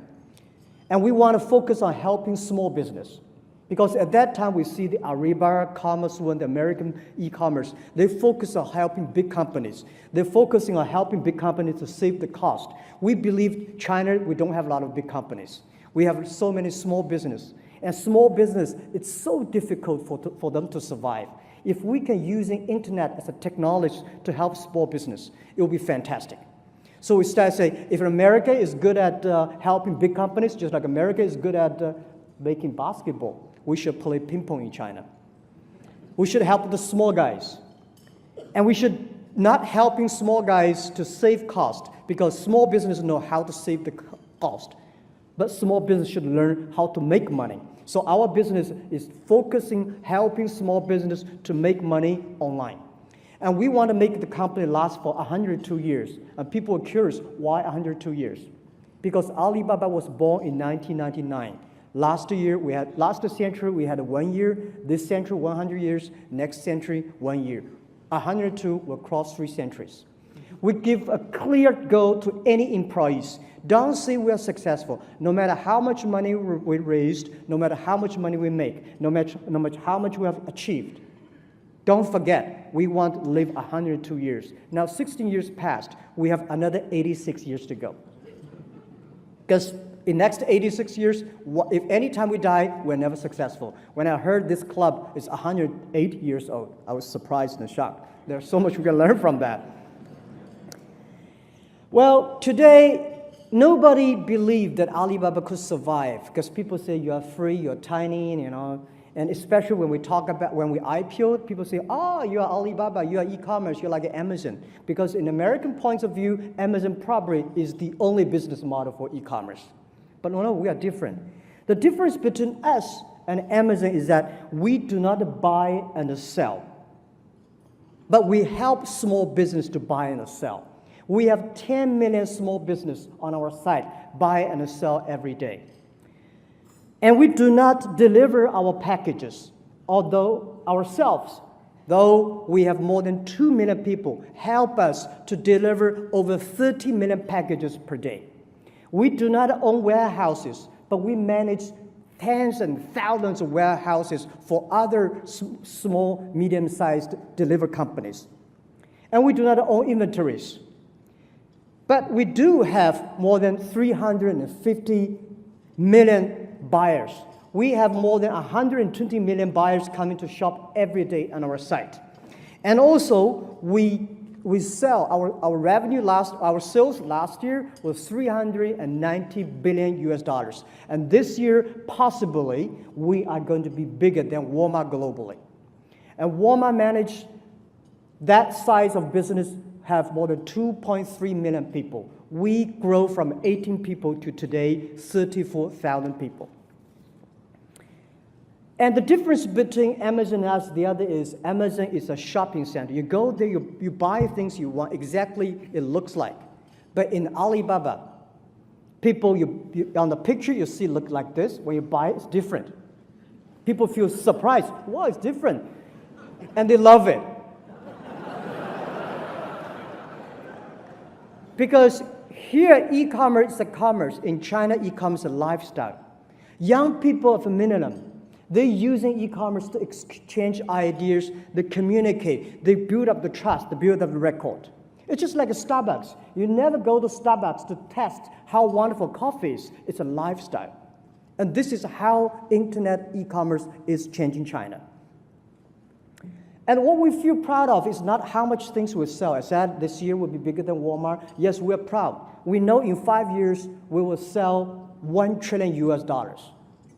And we want to focus on helping small business. Because at that time, we see the Alibaba, Commerce One, the American e-commerce, they focus on helping big companies. They're focusing on helping big companies to save the cost. We believe China, we don't have a lot of big companies. We have so many small business. And small business, it's so difficult for them to survive. If we can use the Internet as a technology to help small business, it will be fantastic. So we start saying, if America is good at helping big companies, just like America is good at making basketball, we should play ping pong in China. We should help the small guys. And we should not helping small guys to save cost, because small businesses know how to save the cost. But small business should learn how to make money. So our business is focusing, helping small business to make money online. And we want to make the company last for 102 years. And people are curious, why 102 years? Because Alibaba was born in 1999. Last century, we had 1 year. This century, 100 years. Next century, 1 year. 102 will cross 3 centuries. We give a clear goal to any employees. Don't say we are successful. No matter how much money we raised, no matter how much money we make, no matter how much we have achieved, don't forget, we want to live 102 years. Now, 16 years passed. We have another 86 years to go. Because in next 86 years, if any time we die, we're never successful. When I heard this club is 108 years old, I was surprised and shocked. There's so much we can learn from that. Well, today, nobody believed that Alibaba could survive because people say you are free, you're tiny, you know. And especially when we talk about when we IPO, people say, "Oh, you are Alibaba, you are e-commerce, you're like Amazon." Because in American points of view, Amazon probably is the only business model for e-commerce. But no, we are different. The difference between us and Amazon is that we do not buy and sell, but we help small business to buy and sell. We have 10 million small business on our site, buy and sell every day. And we do not deliver our packages, although ourselves, though we have more than 2 million people, help us to deliver over 30 million packages per day. We do not own warehouses, but we manage tens and thousands of warehouses for other small, medium-sized delivery companies. And we do not own inventories. But we do have more than 350 million buyers. We have more than 120 million buyers coming to shop every day on our site. And also, we sell, our revenue our sales last year was $390 billion US dollars. And this year, possibly, we are going to be bigger than Walmart globally. And Walmart managed that size of business have more than 2.3 million people. We grow from 18 people to today 34,000 people. And the difference between Amazon and us, the other is Amazon is a shopping center. You go there, you buy things you want exactly it looks like. But in Alibaba, people, on the picture you see look like this. When you buy it, it's different. People feel surprised. Wow, it's different. And they love it. Because here, e-commerce is a commerce. In China, e-commerce is a lifestyle. Young people of a minimum, they're using e-commerce to exchange ideas, they communicate, they build up the trust, they build up the record. It's just like a Starbucks. You never go to Starbucks to test how wonderful coffee is. It's a lifestyle. And this is how internet e-commerce is changing China. And what we feel proud of is not how much things we sell. I said this year will be bigger than Walmart. Yes, we're proud. We know in 5 years we will sell $1 trillion US dollars.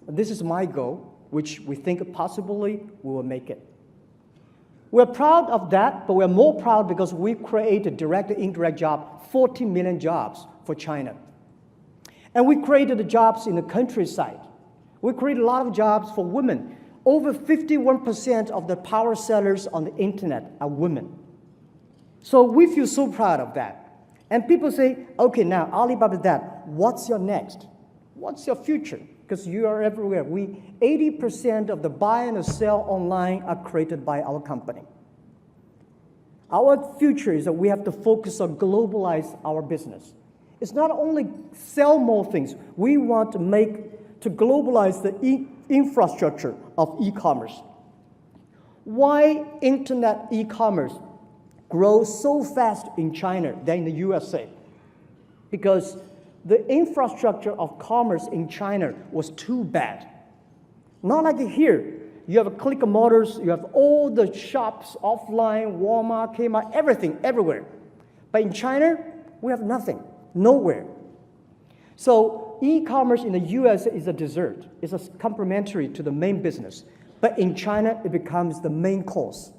This is my goal, which we think possibly we will make it. We're proud of that, but we're more proud because we created direct and indirect jobs, 40 million jobs for China. And we created the jobs in the countryside. We created a lot of jobs for women. Over 51% of the power sellers on the internet are women. So we feel so proud of that. And people say, okay, now Alibaba is that. What's your next? What's your future? Because you are everywhere. 80% of the buy and the sell online are created by our company. Our future is that we have to focus on globalize our business. It's not only sell more things. We want to globalize the infrastructure of e-commerce. Why internet e-commerce grows so fast in China than in the USA? Because the infrastructure of commerce in China was too bad. Not like here. You have Click Motors, you have all the shops offline, Walmart, Kmart, everything, everywhere. But in China, we have nothing, nowhere. So e-commerce in the US is a dessert. It's a complementary to the main business. But in China, it becomes the main course.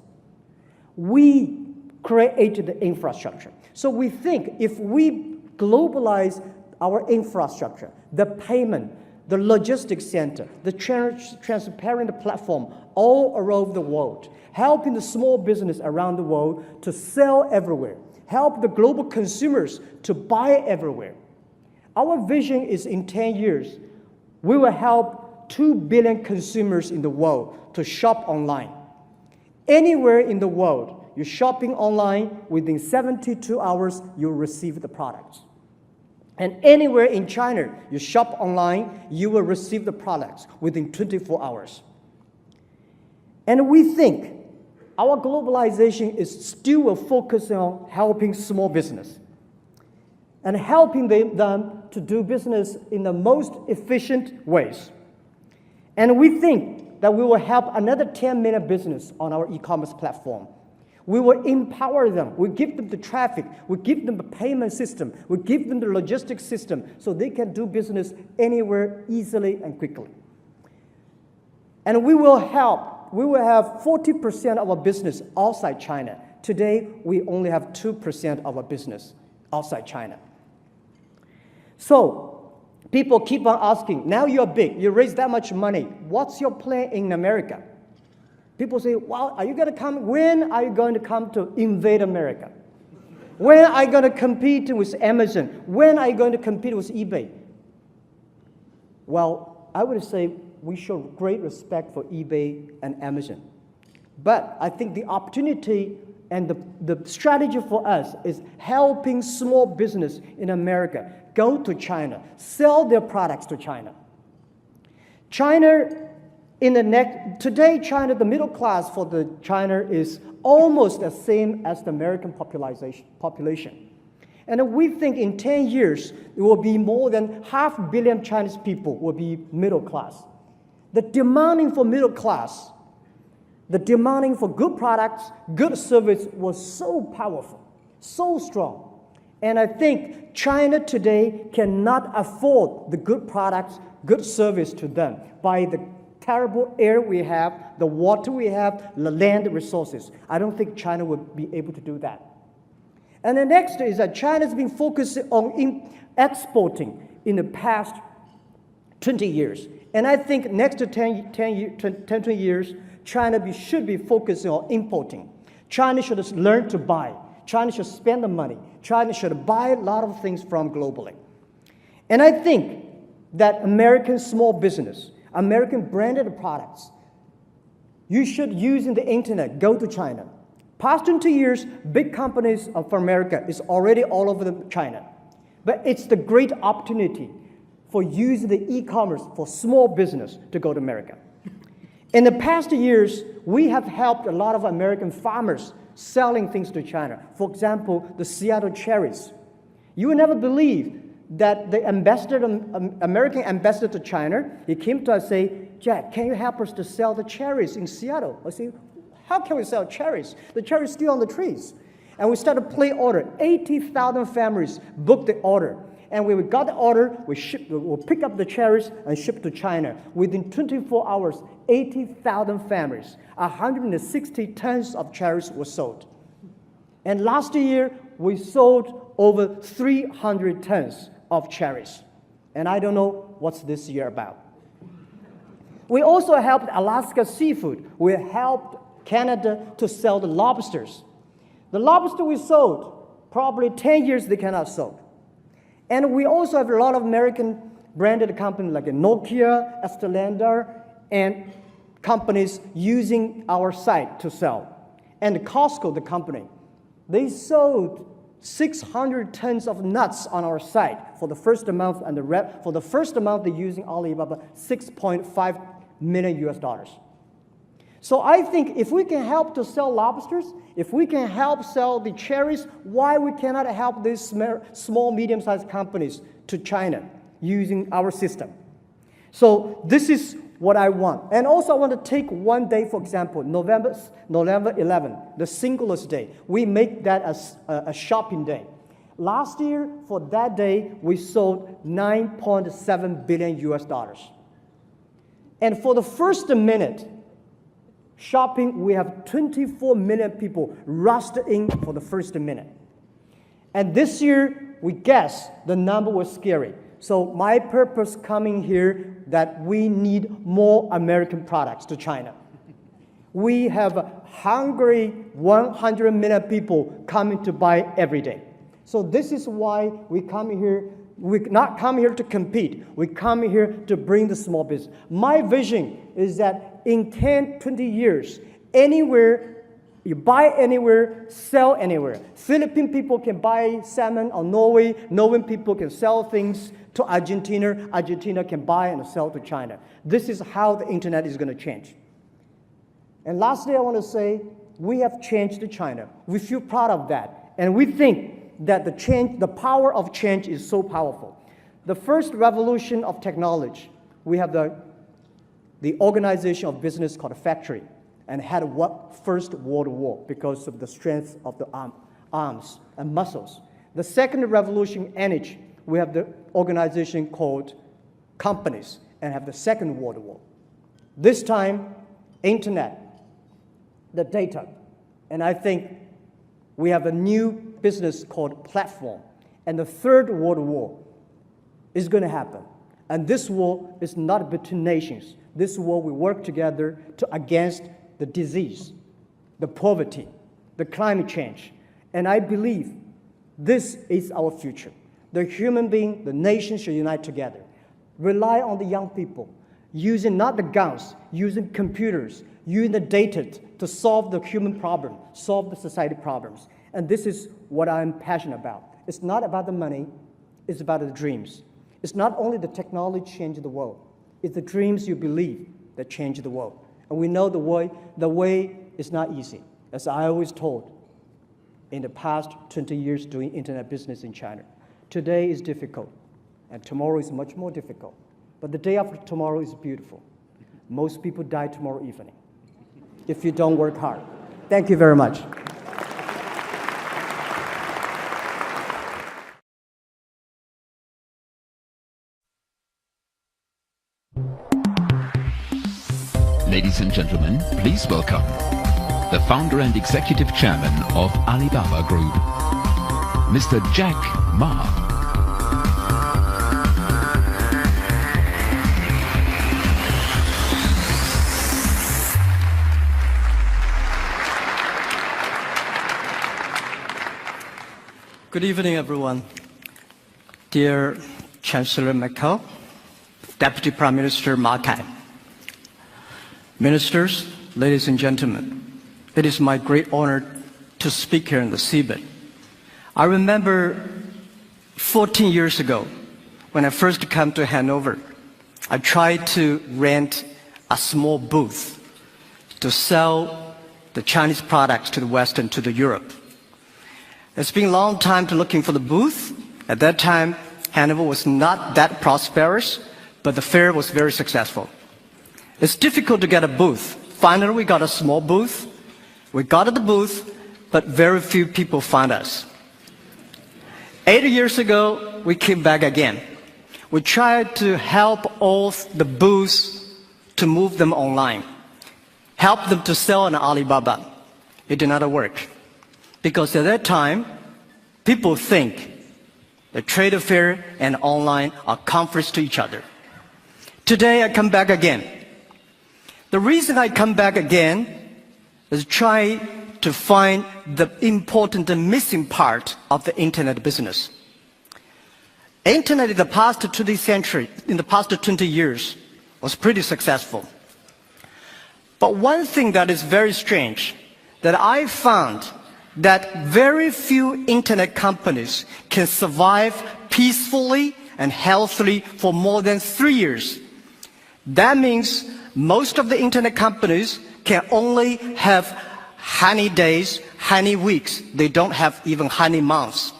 We created the infrastructure. So we think if we globalize our infrastructure, the payment, the logistics center, the transparent platform all around the world, helping the small business around the world to sell everywhere, help the global consumers to buy everywhere. Our vision is in 10 years, we will help 2 billion consumers in the world to shop online. Anywhere in the world, you're shopping online, within 72 hours, you'll receive the products. And anywhere in China, you shop online, you will receive the products within 24 hours. And we think our globalization is still focusing on helping small business and helping them to do business in the most efficient ways. And we think that we will help another 10 million business on our e-commerce platform. We will empower them. We give them the traffic. We give them the payment system. We give them the logistics system so they can do business anywhere easily and quickly. And we will help. We will have 40% of our business outside China. Today, we only have 2% of our business outside China. So, people keep on asking, now you're big, you raise that much money, what's your plan in America? People say, well, are you going to come? When are you going to come to invade America? When are you going to compete with Amazon? When are you going to compete with eBay? Well, I would say we show great respect for eBay and Amazon. But I think the opportunity and the strategy for us is helping small business in America go to China, sell their products to China. Today, China, the middle class for China is almost the same as the American population. And we think in 10 years, it will be more than 500 million Chinese people will be middle class. The demanding for middle class, the demanding for good products, good service was so powerful, so strong. And I think China today cannot afford the good products, good service to them by the terrible air we have, the water we have, the land resources. I don't think China would be able to do that. And the next is that China's been focusing on exporting in the past 20 years. And I think next to 20 years, China should be focusing on importing. China should learn to buy. China should spend the money. China should buy a lot of things from globally. And I think that American small business, American branded products, you should use in the internet, go to China. Past 20 years, big companies from America is already all over China. But it's the great opportunity for using the e-commerce for small business to go to America. In the past years, we have helped a lot of American farmers selling things to China. For example, the Seattle cherries. You will never believe that the American ambassador to China, he came to us and said, Jack, can you help us to sell the cherries in Seattle? I said, how can we sell cherries? The cherries are still on the trees. And we started to place order. 80,000 families booked the order. And when we got the order, we'll pick up the cherries and ship to China. Within 24 hours, 80,000 families, 160 tons of cherries were sold. And last year, we sold over 300 tons of cherries. And I don't know what's this year about. We also helped Alaska Seafood. We helped Canada to sell the lobsters. The lobster we sold, probably 10 years they cannot sell. And we also have a lot of American branded companies like Nokia, Estée Lauder, and companies using our site to sell. And Costco, the company, they sold 600 tons of nuts on our site for the first month, and for the first month they're using Alibaba, $6.5 million. So I think if we can help to sell lobsters, if we can help sell the cherries, why we cannot help these small, medium-sized companies to China using our system? So this is what I want. And also I want to take one day, for example, November 11, the Singles Day. We make that as a shopping day. Last year, for that day, we sold $9.7 billion. And for the first minute, shopping, we have 24 million people rushed in for the first minute. And this year, we guess the number was scary. So my purpose coming here that we need more American products to China. We have hungry 100 million people coming to buy every day. So this is why we come here. We not come here to compete. We come here to bring the small business. My vision is that in 10, 20 years, anywhere, you buy anywhere, sell anywhere. Philippine people can buy salmon on Norway. Norwegian people can sell things to Argentina. Argentina can buy and sell to China. This is how the internet is going to change. And lastly, I want to say, we have changed to China. We feel proud of that. And we think that the power of change is so powerful. The first revolution of technology, we have the organization of business called a factory. and had what First World War because of the strength of the arms and muscles. The second revolution, energy, we have the organization called companies and have the Second World War. This time, internet, the data, and I think we have a new business called platform. And the Third World War is going to happen. And this war is not between nations. This war we work together against the disease, the poverty, the climate change. And I believe this is our future. The human being, the nation should unite together. Rely on the young people, using not the guns, using computers, using the data to solve the human problem, solve the society problems. And this is what I'm passionate about. It's not about the money, it's about the dreams. It's not only the technology change the world, it's the dreams you believe that change the world. And we know the way is not easy. As I always told, in the past 20 years doing internet business in China, today is difficult, and tomorrow is much more difficult. But the day after tomorrow is beautiful. Most people die tomorrow evening if you don't work hard. Thank you very much. Ladies and gentlemen, please welcome the founder and executive chairman of Alibaba Group, Mr. Jack Ma. Good evening, everyone. Dear Chancellor Merkel, Deputy Prime Minister Ma Kai, ministers, ladies and gentlemen, it is my great honor to speak here in the CeBIT. I remember 14 years ago, when I first came to Hanover, I tried to rent a small booth to sell the Chinese products to the West and to the Europe. It's been a long time to looking for the booth. At that time, Hanover was not that prosperous, but the fair was very successful. It's difficult to get a booth. Finally, we got a small booth. We got the booth, but very few people found us. 8 years ago, we came back again. We tried to help all the booths to move them online, help them to sell on Alibaba. It did not work. Because at that time, people think the trade fair and online are conflicts to each other. Today, I come back again. The reason I come back again is try to find the important and missing part of the internet business. Internet in the past 20th century, in the past 20 years, was pretty successful. But one thing that is very strange, that I found that very few internet companies can survive peacefully and healthily for more than 3 years. That means most of the internet companies can only have honey days, honey weeks. They don't have even honey months.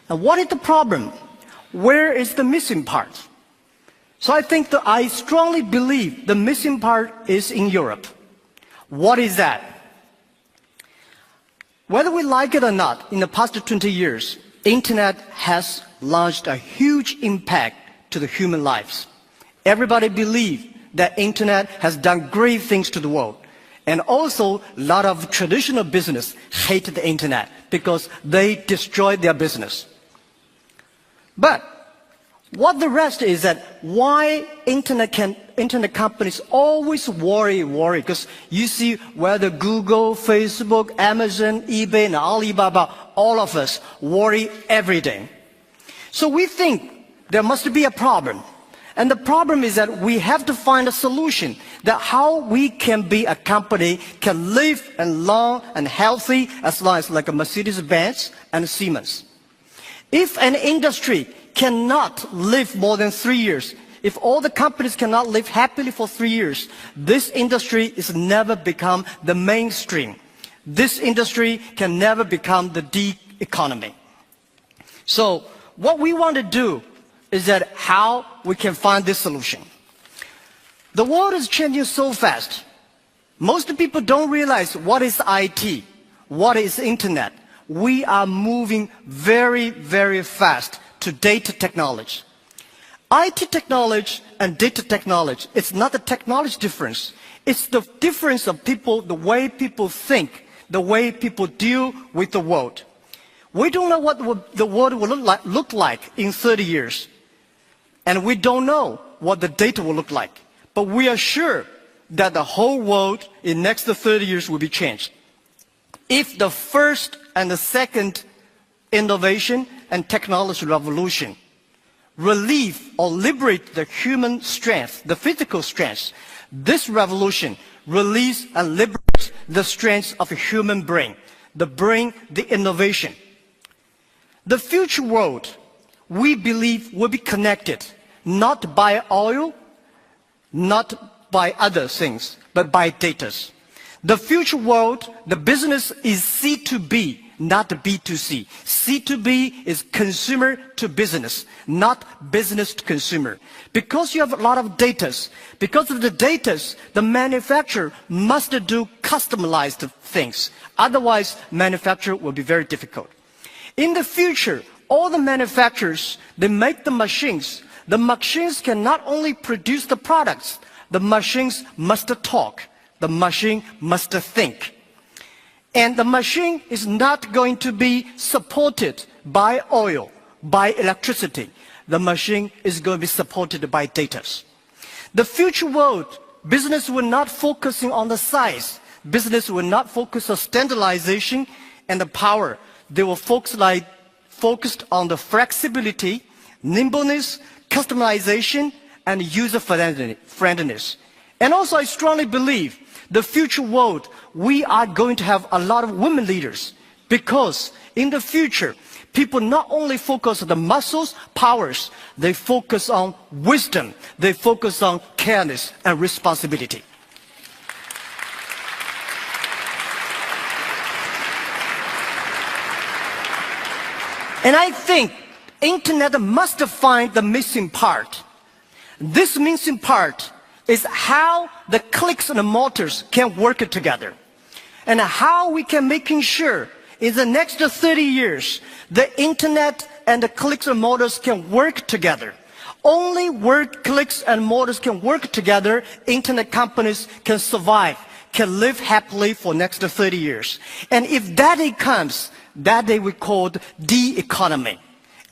And what is the problem? Where is the missing part? So I think that I strongly believe the missing part is in Europe. What is that? Whether we like it or not, in the past 20 years, internet has launched a huge impact to the human lives. Everybody believes that internet has done great things to the world. And also, a lot of traditional business hate the internet because they destroy their business. But what the rest is that why internet companies always worry, because you see whether Google, Facebook, Amazon, eBay, and Alibaba, all of us worry every day. So we think there must be a problem. And the problem is that we have to find a solution that how we can be a company can live and long and healthy as long as like a Mercedes-Benz and Siemens. If an industry cannot live more than 3 years, if all the companies cannot live happily for 3 years, this industry is never become the mainstream. This industry can never become the D economy. So what we want to do is that how we can find this solution. The world is changing so fast. Most people don't realize what is IT, what is internet. We are moving very, very fast to data technology. IT technology and data technology, it's not the technology difference. It's the difference of people, the way people think, the way people deal with the world. We don't know what the world will look like in 30 years. And we don't know what the data will look like. But we are sure that the whole world in the next 30 years will be changed. If the first and the second innovation and technology revolution relieve or liberate the human strength, the physical strength, this revolution release and liberates the strength of a human brain, the innovation. The future world, we believe, will be connected, not by oil, not by other things, but by data. The future world, the business is C2B, not B2C. C2B is consumer to business, not business to consumer. Because you have a lot of data, because of the data, the manufacturer must do customized things. Otherwise, manufacture will be very difficult. In the future, all the manufacturers, they make the machines. The machines can not only produce the products, the machines must talk. The machine must think. And the machine is not going to be supported by oil, by electricity. The machine is going to be supported by data. The future world, business will not focus on the size. Business will not focus on standardization and the power. They will focus on the flexibility, nimbleness, customization, and user friendliness. And also, I strongly believe the future world, we are going to have a lot of women leaders, because in the future, people not only focus on the muscles, powers, they focus on wisdom, they focus on careness and responsibility. And I think internet must find the missing part. This missing part is how the clicks and the motors can work together. And how we can making sure in the next 30 years, the internet and the clicks and motors can work together. Only where clicks and motors can work together, internet companies can survive, can live happily for next 30 years. And if that day comes, that day we call the economy.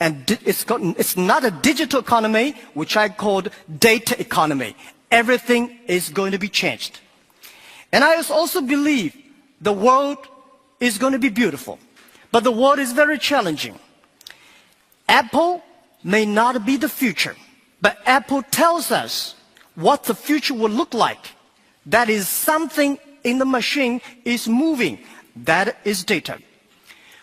And it's not a digital economy, which I called data economy. Everything is going to be changed. And I also believe the world is going to be beautiful. But the world is very challenging. Apple may not be the future, but Apple tells us what the future will look like. That is something in the machine is moving. That is data.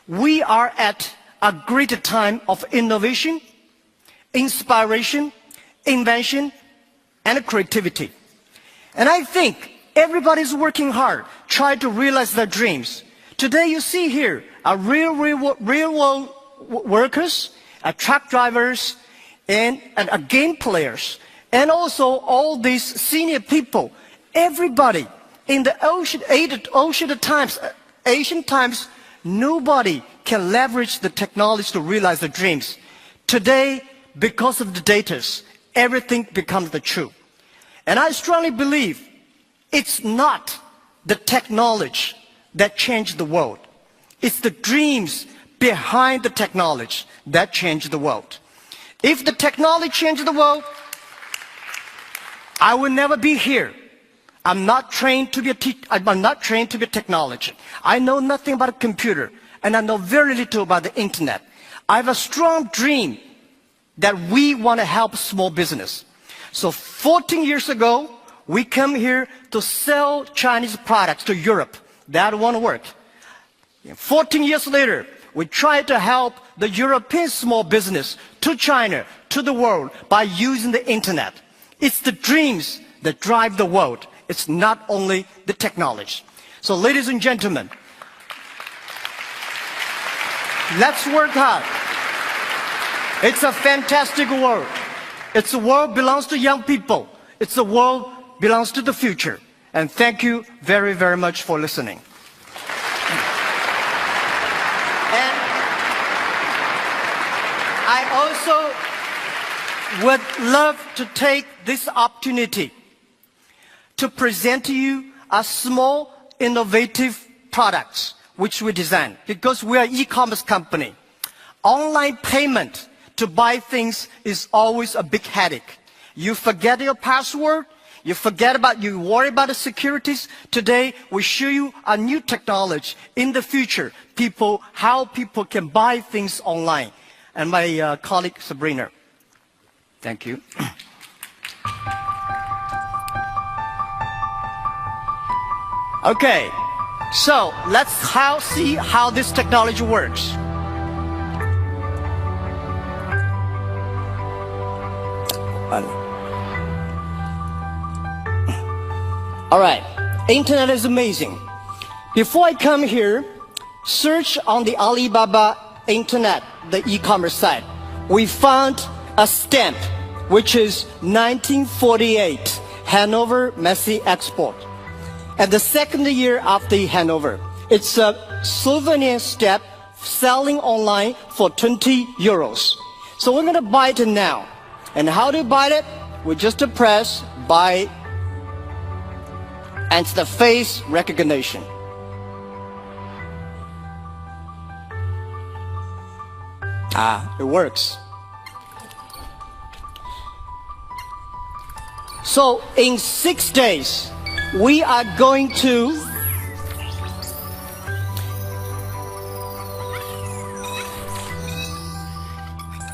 We are at a great time of innovation, inspiration, invention, and creativity. And I think everybody's working hard, trying to realize their dreams. Today you see here are real world workers, truck drivers, and game players, and also all these senior people. Everybody in the Asian times, nobody can leverage the technology to realize their dreams. Today, because of the data, everything becomes the truth. And I strongly believe it's not the technology that changed the world. It's the dreams behind the technology that changed the world. If the technology changed the world, I will never be here. I'm not trained to be a technology. I know nothing about a computer, and I know very little about the internet. I have a strong dream that we want to help small business. So 14 years ago, we came here to sell Chinese products to Europe. That won't work. 14 years later, we tried to help the European small business to China, to the world, by using the internet. It's the dreams that drive the world. It's not only the technology. So ladies and gentlemen, let's work hard. It's a fantastic world. It's a world belongs to young people. It's a world belongs to the future. And thank you very, very much for listening. And I also would love to take this opportunity to present to you a small, innovative products which we designed, because we are an e-commerce company. Online payment to buy things is always a big headache. You forget your password, you worry about the securities. Today, we show you a new technology. In the future, how people can buy things online. And my colleague, Sabrina. Thank you. Okay, so let's see how this technology works. All right, internet is amazing. Before I come here, search on the Alibaba internet, the e-commerce site. We found a stamp, which is 1948 Hanover Messe Export. And the second year after Hanover, it's a souvenir stamp selling online for 20 euros. So we're going to buy it now. And how to buy it? We just press buy, and it's the face recognition. It works. So in 6 days, we are going to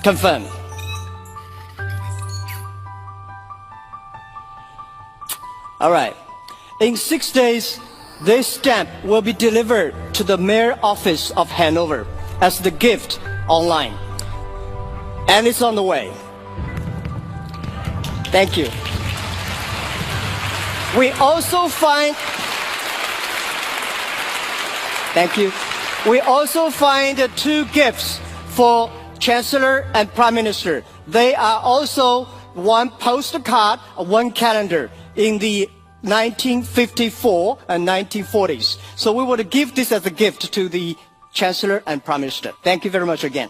confirm. All right. In 6 days, this stamp will be delivered to the mayor office of Hanover as the gift online. And it's on the way. Thank you. We also find, thank you. We also find 2 gifts for Chancellor and Prime Minister. They are also one postcard, one calendar in the 1954 and 1940s. So we want to give this as a gift to the Chancellor and Prime Minister. Thank you very much again.